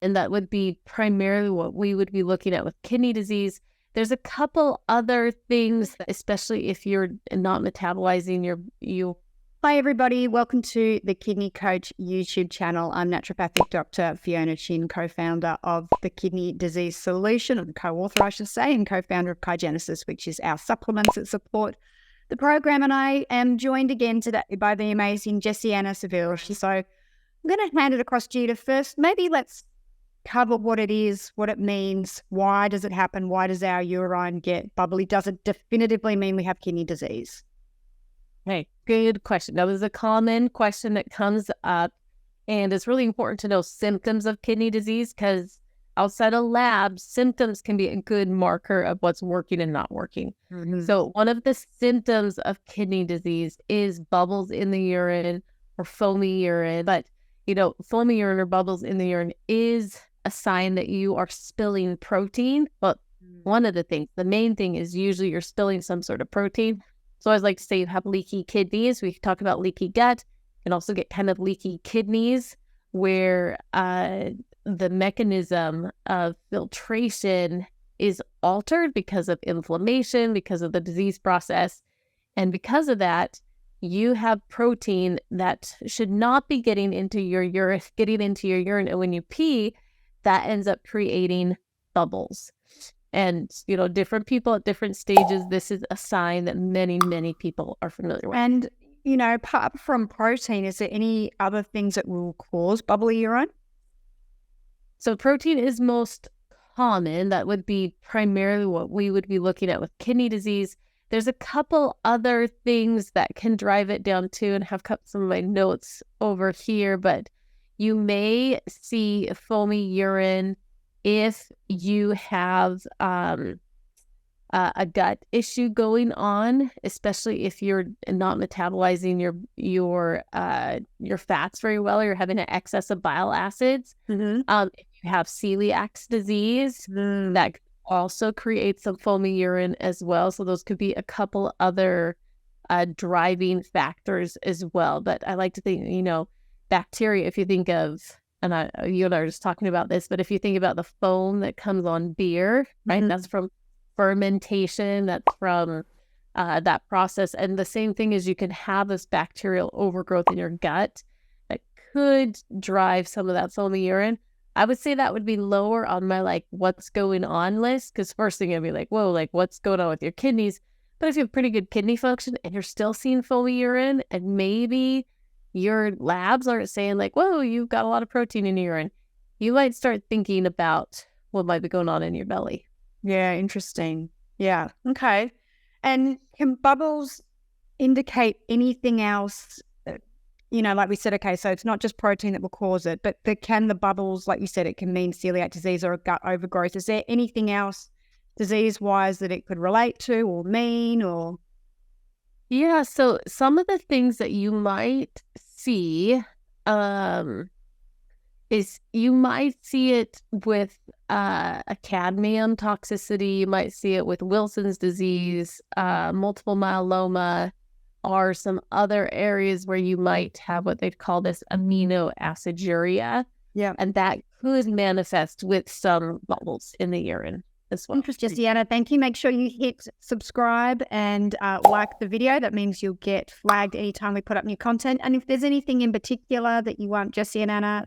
and that would be primarily what we would be looking at with kidney disease. There's a couple other things, especially if you're not metabolizing your. Hi, everybody. Welcome to the Kidney Coach YouTube channel. I'm naturopathic Dr. Fiona Chin, co-founder of the Kidney Disease Solution, and co-author, I should say, and co-founder of Kygenesis, which is our supplements that support the program. And I am joined again today by the amazing Jessianna Seville. So I'm going to hand it across to you to first. Maybe let's cover what it is, what it means, why does it happen, why does our urine get bubbly? Does it definitively mean we have kidney disease? Hey, good question. That was a common question that comes up, and it's really important to know symptoms of kidney disease because outside of labs, symptoms can be a good marker of what's working and not working. Mm-hmm. So one of the symptoms of kidney disease is bubbles in the urine or foamy urine. But, foamy urine or bubbles in the urine is a sign that you are spilling protein. But one of the main thing is usually you're spilling some sort of protein. So I always like to say you have leaky kidneys. We talk about leaky gut. You can also get kind of leaky kidneys where the mechanism of filtration is altered because of inflammation, because of the disease process. And because of that, you have protein that should not be getting into your urine. And when you pee, that ends up creating bubbles. And, different people at different stages, this is a sign that many, many people are familiar with. And, apart from protein, is there any other things that will cause bubbly urine? So protein is most common. That would be primarily what we would be looking at with kidney disease. There's a couple other things that can drive it down too, and have cut some of my notes over here, but you may see foamy urine if you have a gut issue going on, especially if you're not metabolizing your fats very well, or you're having an excess of bile acids. Mm-hmm. If you have celiac disease, that also creates some foamy urine as well. So those could be a couple other driving factors as well. But I like to think, bacteria, if you think of, and you and I are just talking about this, but if you think about the foam that comes on beer, right? Mm-hmm. That's from fermentation, that's from that process. And the same thing is you can have this bacterial overgrowth in your gut that could drive some of that foamy urine. I would say that would be lower on my what's going on list, because first thing I'd be like, whoa, what's going on with your kidneys? But if you have pretty good kidney function and you're still seeing foamy urine, and maybe your labs aren't saying whoa, you've got a lot of protein in your urine, you might start thinking about what might be going on in your belly. Yeah, interesting. Yeah. Okay. And can bubbles indicate anything else? Like we said, okay, so it's not just protein that will cause it, but can the bubbles, like you said, it can mean celiac disease or gut overgrowth. Is there anything else disease-wise that it could relate to or mean or? Yeah, so some of the things that you might see is you might see it with a cadmium toxicity. You might see it with Wilson's disease, multiple myeloma, or some other areas where you might have what they'd call this amino aciduria. Yeah. And that could manifest with some bubbles in the urine as well. Interesting. Jessianna, thank you. Make sure you hit subscribe and like the video. That means you'll get flagged anytime we put up new content. And if there's anything in particular that you want Jessianna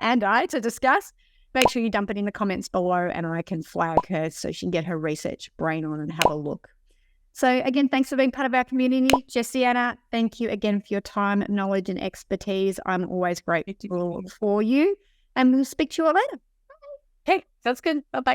and I to discuss, make sure you dump it in the comments below and I can flag her so she can get her research brain on and have a look. So again, thanks for being part of our community. Jessianna, thank you again for your time, knowledge and expertise. I'm always grateful for you. And we'll speak to you all later. Hey, sounds good. Bye-bye.